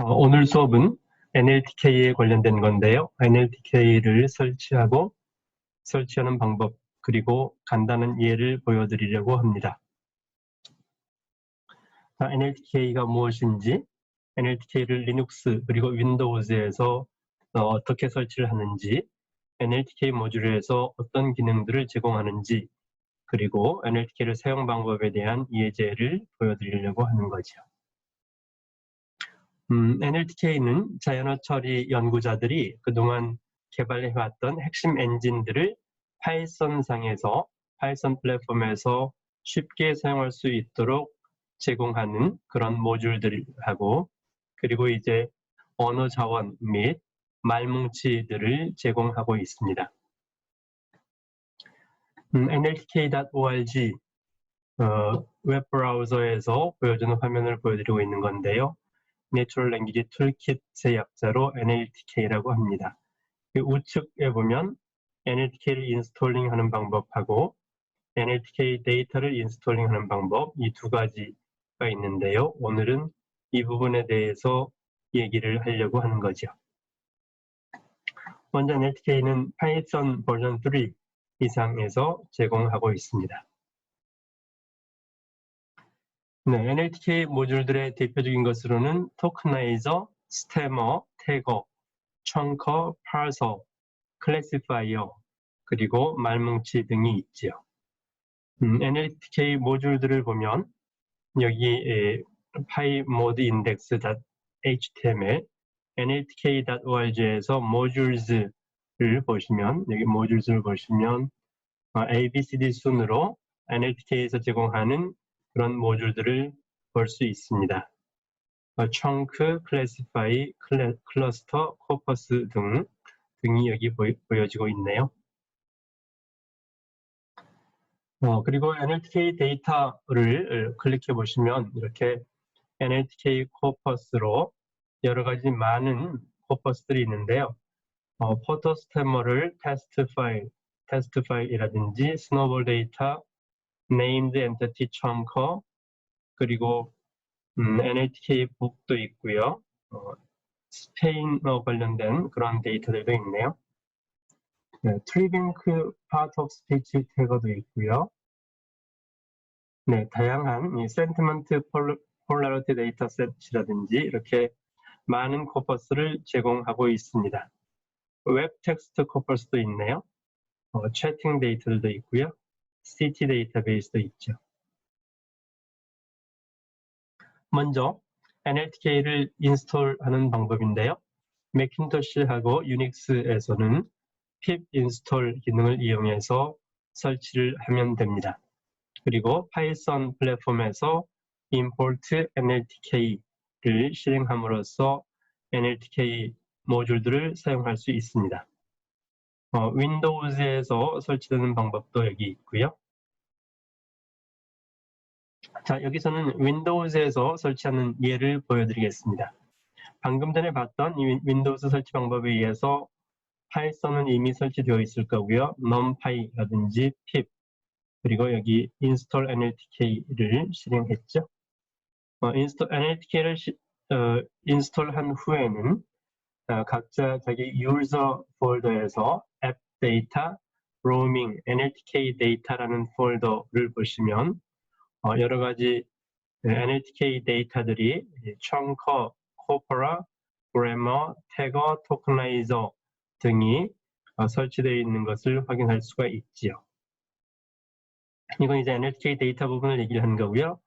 오늘 수업은 NLTK에 관련된 건데요. NLTK를 설치하는 방법, 그리고 간단한 예를 보여드리려고 합니다. NLTK가 무엇인지, NLTK를 리눅스 그리고 윈도우즈에서 어떻게 설치를 하는지, NLTK 모듈에서 어떤 기능들을 제공하는지, 그리고 NLTK를 사용 방법에 대한 예제를 보여드리려고 하는 거죠. NLTK는 자연어 처리 연구자들이 그동안 개발해왔던 핵심 엔진들을 파이썬상에서, 파이썬 플랫폼에서 쉽게 사용할 수 있도록 제공하는 그런 모듈들하고, 그리고 이제 언어 자원 및 말뭉치들을 제공하고 있습니다. nltk.org 웹브라우저에서 보여주는 화면을 보여드리고 있는 건데요. Natural Language Toolkit의 약자로 NLTK라고 합니다. 우측에 보면 NLTK를 인스톨링하는 방법하고 NLTK 데이터를 인스톨링하는 방법, 이 두 가지가 있는데요. 오늘은 이 부분에 대해서 얘기를 하려고 하는 거죠. 먼저 NLTK는 파이썬 버전 3 이상에서 제공하고 있습니다. 네, NLTK 모듈들의 대표적인 것으로는 토크나이저, 스태머, 태거, 청커, 파서, 클래시파이어, 그리고 말뭉치 등이 있지요. NLTK 모듈들을 보면 여기 pymodeIndex.html, nltk.org에서 modules를 보시면, 여기 modules를 보시면 ABCD 순으로 NLTK에서 제공하는 그런 모듈들을 볼 수 있습니다. chunk, classify, cluster, corpus 등이 여기 보여지고 있네요. 그리고 NLTK 데이터를 클릭해 보시면 이렇게 NLTK 코퍼스로 여러 가지 많은 코퍼스들이 있는데요. 포터 스태머를 테스트 파일이라든지 스노볼 데이터, named entity chunker, 그리고 NLTK 북도 있고요. 스페인어 관련된 그런 데이터들도 있네요. 네, 트리빙크 파트 오브 스피치 태거도 있고요. 네, 다양한 이 센티먼트 폴라리티 데이터셋이라든지 이렇게 많은 코퍼스를 제공하고 있습니다. 웹 텍스트 코퍼스도 있네요. 채팅 데이터들도 있고요. CT 데이터베이스도 있죠. 먼저 NLTK를 인스톨하는 방법인데요. 매킨토시하고 유닉스에서는 pip 인스톨 기능을 이용해서 설치를 하면 됩니다. 그리고 파이썬 플랫폼에서 import NLTK를 실행함으로써 NLTK 모듈들을 사용할 수 있습니다. 윈도우즈에서 설치되는 방법도 여기 있고요. 자, 여기서는 윈도우즈에서 설치하는 예를 보여드리겠습니다. 방금 전에 봤던 이 윈도우즈 설치 방법에 의해서 파이썬은 이미 설치되어 있을 거고요. numpy라든지 pip, 그리고 여기 install NLTK를 실행했죠. NLTK를 인스톨한 후에는 각자 자기 유저 폴더에서 앱 데이터, 로밍, NLTK 데이터라는 폴더를 보시면 여러 가지 NLTK 데이터들이 청커, 코퍼라, 그래머, 태거, 토크나이저 등이 설치되어 있는 것을 확인할 수가 있지요. 이건 이제 NLTK 데이터 부분을 얘기를 하는 거고요.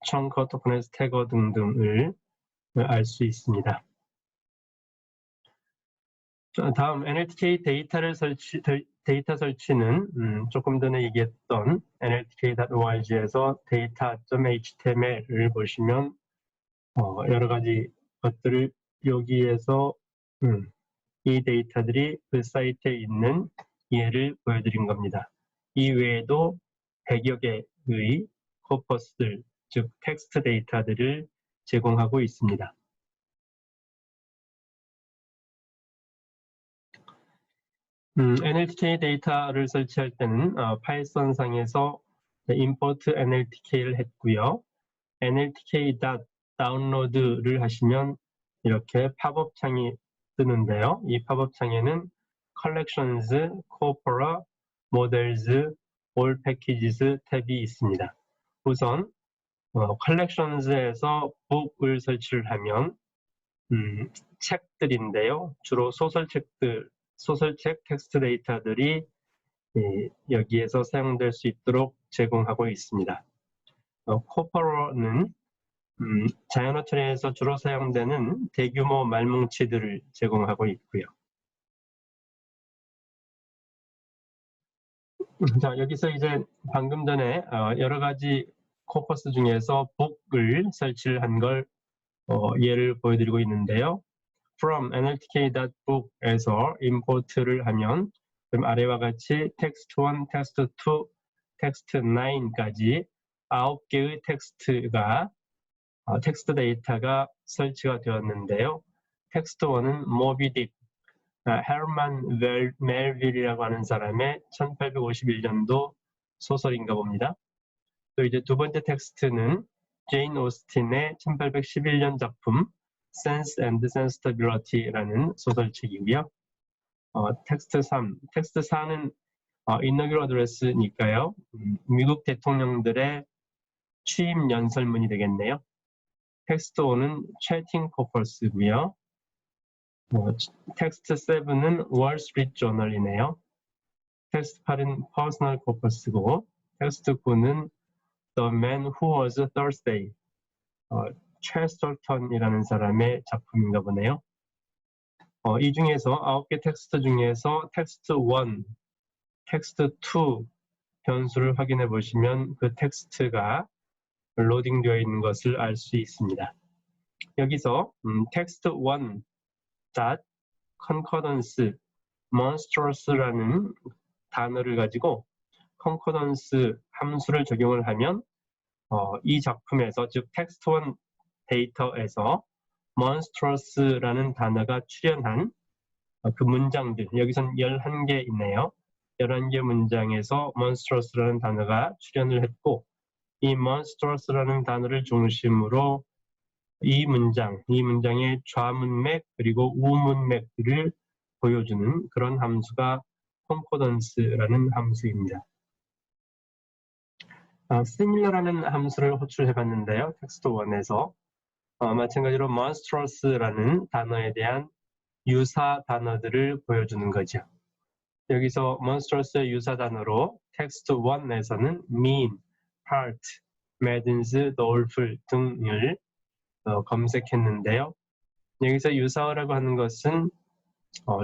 청커, 토크나이저, 태거 등등을 알 수 있습니다. 다음 NLTK 데이터 설치는 조금 전에 얘기했던 nltk.org에서 data.html을 보시면 여러 가지 것들을 여기에서 이 데이터들이 그 사이트에 있는 예를 보여드린 겁니다. 이 외에도 100여 개의 코퍼스들, 즉 텍스트 데이터들을 제공하고 있습니다. NLTK 데이터를 설치할 때는 파이썬 상에서 import NLTK를 했고요. NLTK 다운로드를 하시면 이렇게 팝업 창이 뜨는데요. 이 팝업 창에는 Collections, Corpora, Models, All Packages 탭이 있습니다. 우선 Collections에서 book을 설치를 하면 책들인데요. 주로 소설책 텍스트 데이터들이 여기에서 사용될 수 있도록 제공하고 있습니다. Corpora는 자연어 처리에서 주로 사용되는 대규모 말뭉치들을 제공하고 있고요. 자, 여기서 이제 방금 전에 여러 가지 코퍼스 중에서 book을 설치를 한 걸 예를 보여드리고 있는데요. From nltk.book에서 import를 하면 그럼 아래와 같이 text1, text2, text9까지 9개의 텍스트 데이터가 설치가 되었는데요. 텍스트1은 모비 딕, 헤르만 멜빌이라고 하는 사람의 1851년도 소설인가 봅니다. 또 이제 두 번째 텍스트는 제인 오스틴의 1811년 작품 Sense and Sensibility라는 소설책이고요. 텍스트 3, 텍스트 4는 인너귤 어드레스니까요. 미국 대통령들의 취임 연설문이 되겠네요. 텍스트 5는 채팅 퍼포스고요. 텍스트 7은 월스트리트 저널이네요. 텍스트 8은 퍼스널 퍼포스고 텍스트 9는 The Man Who Was Thursday, 체스터턴이라는 사람의 작품인가 보네요. 이 중에서 9개 텍스트 중에서 텍스트 1, 텍스트 2 변수를 확인해 보시면 그 텍스트가 로딩되어 있는 것을 알 수 있습니다. 여기서 텍스트 1 concordance monstrous라는 단어를 가지고 concordance 함수를 적용을 하면 이 작품에서 즉 텍스트 1 데이터에서 monstrous라는 단어가 출현한 그 문장들, 여기선 11개 있네요. 11개 문장에서 monstrous라는 단어가 출현을 했고 이 monstrous라는 단어를 중심으로 이 문장의 좌문맥 그리고 우문맥들을 보여주는 그런 함수가 concordance라는 함수입니다. similar라는 함수를 호출해 봤는데요. 텍스트 1에서 마찬가지로 monstrous라는 단어에 대한 유사 단어들을 보여주는 거죠. 여기서 monstrous의 유사 단어로 텍스트 1에서는 mean, part, maddens, doleful 등을 검색했는데요. 여기서 유사어라고 하는 것은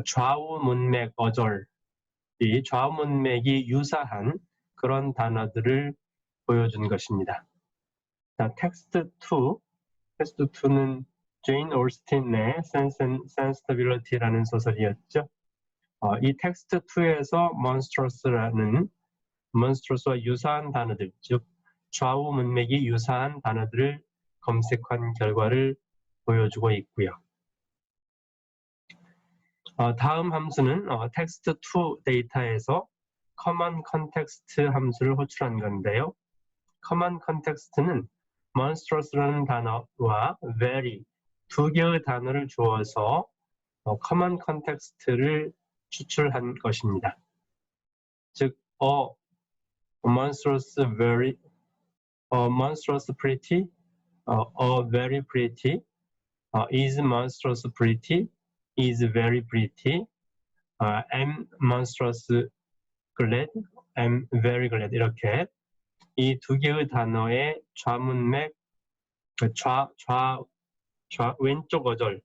좌우 문맥 어절, 이 좌우 문맥이 유사한 그런 단어들을 보여준 것입니다. 자, 텍스트 2는 제인 올스틴의 Sense and Sensibility라는 소설이었죠. 이 텍스트 2에서 monstrous와 유사한 단어들, 즉 좌우 문맥이 유사한 단어들을 검색한 결과를 보여주고 있고요. 다음 함수는 텍스트 2 데이터에서 common context 함수를 호출한 건데요. common context는 monstrous라는 단어와 very 두 개의 단어를 주어서 common context를 추출한 것입니다. 즉, monstrous very, monstrous pretty, very pretty, is monstrous pretty, is very pretty, am monstrous glad, am very glad 이렇게 이 두 개의 단어의 좌문맥, 왼쪽 어절,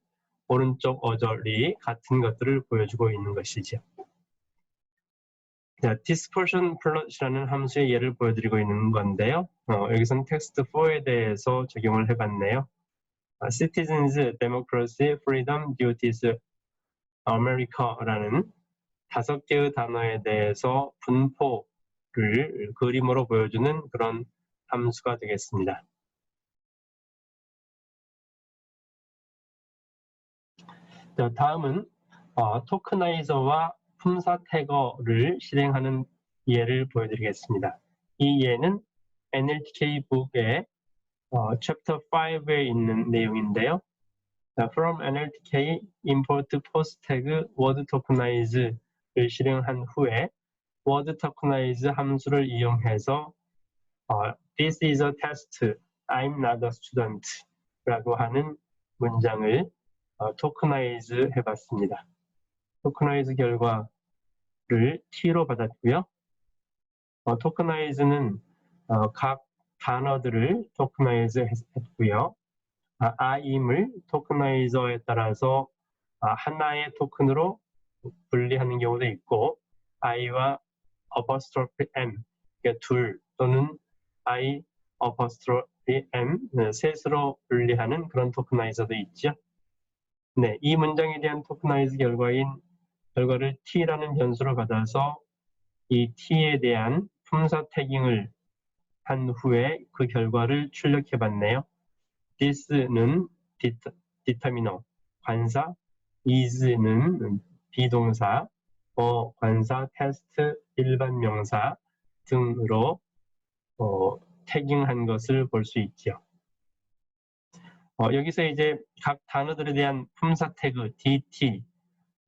오른쪽 어절이 같은 것들을 보여주고 있는 것이죠. 자, dispersion plot이라는 함수의 예를 보여드리고 있는 건데요. 여기서는 텍스트 4에 대해서 적용을 해봤네요. Citizens, Democracy, Freedom, Duties, America라는 5개의 단어에 대해서 분포를 그림으로 보여주는 그런 함수가 되겠습니다. 자, 다음은 토크나이저와 품사 태거를 실행하는 예를 보여드리겠습니다. 이 예는 NLTK 북의 챕터 5에 있는 내용인데요. From NLTK import post tag word tokenize를 실행한 후에 word tokenize 함수를 이용해서 This is a test. I'm not a student. 라고 하는 문장을 토크나이즈 해봤습니다. 토크나이즈 결과를 T로 받았고요. 토크나이즈는 각 단어들을 토크나이즈 했고요. I'임을 토크나이저에 따라서 하나의 토큰으로 분리하는 경우도 있고 I와 apostrophe M, 그러니까 둘 또는 I apostrophe M, 셋으로 분리하는 그런 토크나이저도 있죠. 네, 이 문장에 대한 토크나이즈 결과를 T라는 변수로 받아서 이 T에 대한 품사 태깅을 한 후에 그 결과를 출력해 봤네요. this는 determiner, 관사, is는 비동사, 관사, test, 일반 명사 등으로 태깅한 것을 볼 수 있죠. 여기서 이제 각 단어들에 대한 품사 태그 DT,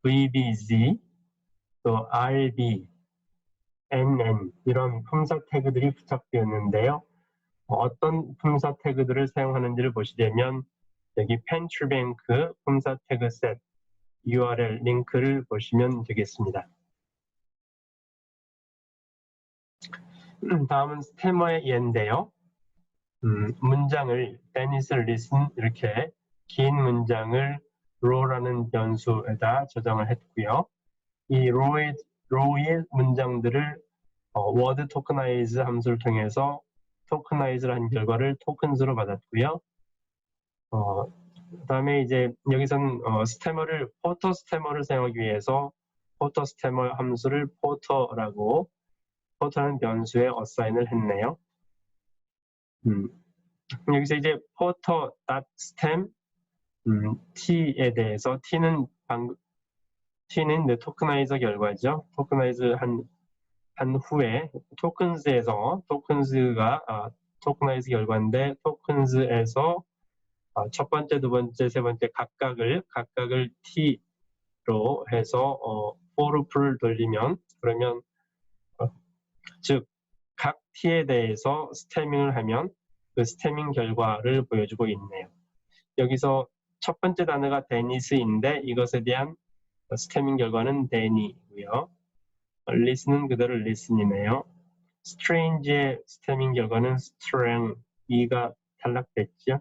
VBZ, 또 RB, NN 이런 품사 태그들이 부착되었는데요. 어떤 품사 태그들을 사용하는지를 보시려면 여기 펜트리뱅크 품사 태그 셋 URL 링크를 보시면 되겠습니다. 다음은 스테머의 예인데요. 문장을 Dennis listen 이렇게 긴 문장을 row라는 변수에다 저장을 했고요. 이 row의 문장들을 word tokenize 함수를 통해서 토크나이즈를 한 결과를 tokens로 받았고요. 그다음에 이제 여기서는 스테머를 포터 스테머를 사용하기 위해서 포터 스테머 함수를 포터라는 변수에 어사인을 했네요. 여기서 이제 potter.stem t에 대해서 t는 토크나이저 결과죠. 토크나이즈 한 후에 토큰즈가 토크나이즈 결과인데 토큰즈에서 첫 번째, 두 번째, 세 번째 각각을 t로 해서 for loop를 돌리면 그러면 즉 각 t에 대해서 스태밍을 하면 그 스태밍 결과를 보여주고 있네요. 여기서 첫 번째 단어가 데니스인데 이것에 대한 스태밍 결과는 데니고요. listen은 그대로 listen이네요. strange의 스태밍 결과는 strang, E가 탈락됐죠.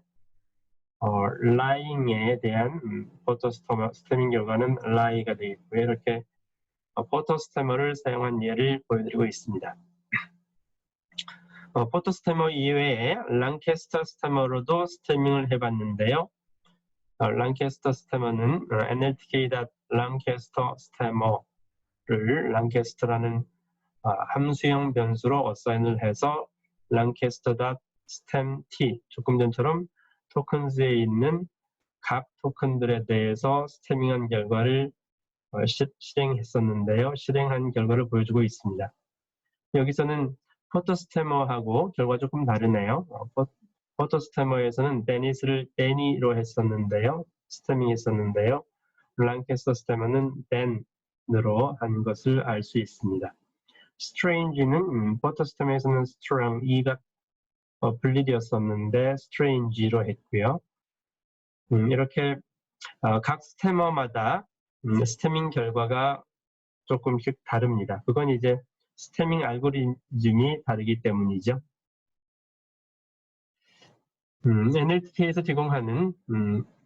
lying에 대한 포터 스태밍 결과는 lie가 되어 있고요. 이렇게 포터 스태머를 사용한 예를 보여드리고 있습니다. 포터 스태머 이외에 랑캐스터 스태머로도 스태밍을 해봤는데요. 랑캐스터 스태머는 nltk.lancaster 스태머를 랑캐스터라는 함수형 변수로 어사인을 해서 lancaster.stemT 조금 전처럼 토큰즈에 있는 각 토큰들에 대해서 스태밍한 결과를 실행했었는데요. 실행한 결과를 보여주고 있습니다. 여기서는 포터 스태머하고 결과 조금 다르네요. 포터 스태머에서는 데니스를 데니로 했었는데요. 스태밍 했었는데요. 랑캐스터 스태머는 댄으로 한 것을 알 수 있습니다. strange는 포터 스태머에서는 strong, E가 분리되었었는데 strange로 했고요. 이렇게 각 스태머마다 스태밍 결과가 조금씩 다릅니다. 그건 이제 스태밍 알고리즘이 다르기 때문이죠. NLTK에서 제공하는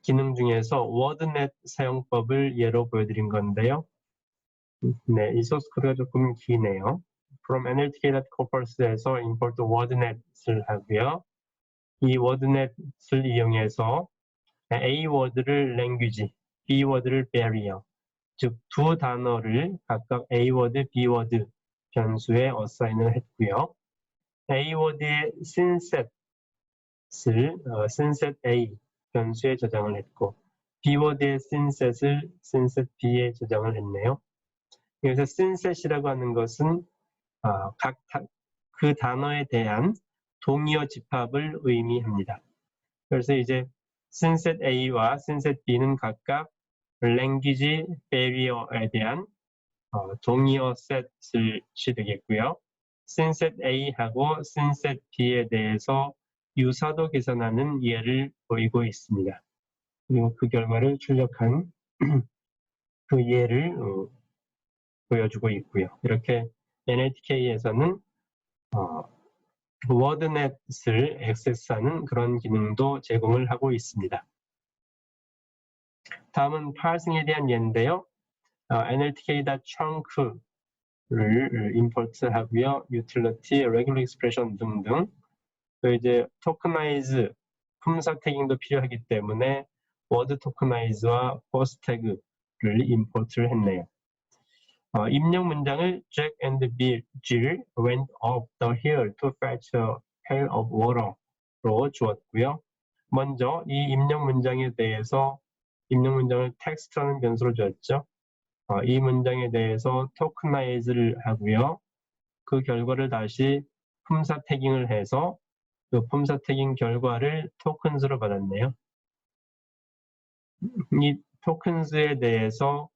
기능 중에서 워드넷 사용법을 예로 보여드린 건데요. 네, 이 소스 코드가 조금 기네요. From nltk.corpus에서 import wordnet을 하고요. 이 wordnet을 이용해서 A 워드를 language, B 워드를 barrier, 즉 두 단어를 각각 A 워드, B 워드 변수에 어사인을 했고요. A 워드의 synset을 synset A 변수에 저장을 했고 B 워드의 synset을 synset B에 저장을 했네요. 여기서 synset이라고 하는 것은 그 단어에 대한 동의어 집합을 의미합니다. 그래서 이제 synset A와 synset B는 각각 language barrier에 대한 동의어 셋이 되겠고요. synset A하고 synset B에 대해서 유사도 계산하는 예를 보이고 있습니다. 그리고 그 결과를 출력한 그 예를 보여주고 있고요. 이렇게 NLTK에서는 워드넷을 액세스하는 그런 기능도 제공을 하고 있습니다. 다음은 파싱에 대한 예인데요. nltk.chunk를 임포트하고요. utility, regular expression 등등. 또 이제 tokenize, 품사 태깅도 필요하기 때문에 word tokenize와 post tag를 임포트를 했네요. 입력 문장을 Jack and Jill went up the hill to fetch a pail of water로 주었고요. 먼저 이 입력 문장에 대해서 입력 문장을 텍스트라는 변수로 주었죠. 이 문장에 대해서 tokenize를 하고요. 그 결과를 다시 품사 태깅을 해서 그 품사 태깅 결과를 tokens로 받았네요. 이 tokens에 대해서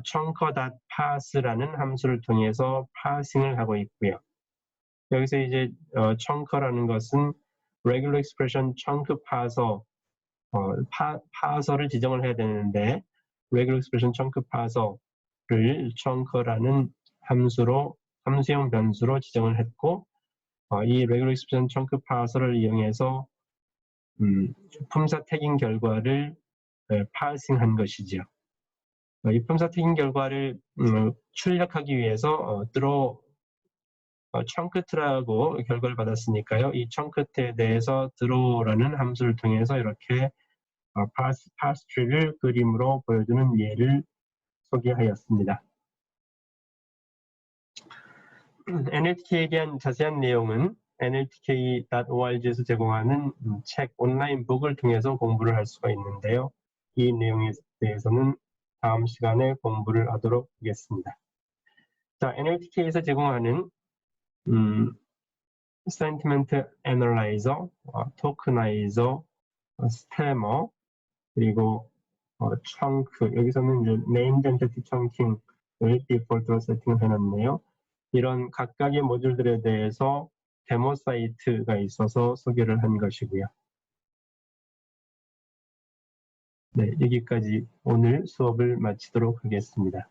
chunker.parse라는 함수를 통해서 parsing을 하고 있고요. 여기서 이제 chunker라는 것은 regular expression chunk parser, parser를 지정을 해야 되는데 regular expression chunk parser를 chunker라는 함수형 변수로 지정을 했고 이 regular expression chunk parser를 이용해서 품사 태깅 결과를 parsing한 것이죠. 이 품사 태깅 결과를 출력하기 위해서 chunkt라고 결과를 받았으니까요. 이 chunk에 대해서 throw라는 함수를 통해서 이렇게 parse tree를 그림으로 보여주는 예를 소개하였습니다. NLTK에 대한 자세한 내용은 nltk.org에서 제공하는 책 온라인 북을 통해서 공부를 할 수가 있는데요. 이 내용에 대해서는 다음 시간에 공부를 하도록 하겠습니다. 자, NLTK에서 제공하는 sentiment analyzer, tokenizer, stemmer, 그리고 chunk, 여기서는 이제 named entity chunking을 디폴트로 세팅을 해놨네요. 이런 각각의 모듈들에 대해서 데모 사이트가 있어서 소개를 한 것이고요. 네, 여기까지 오늘 수업을 마치도록 하겠습니다.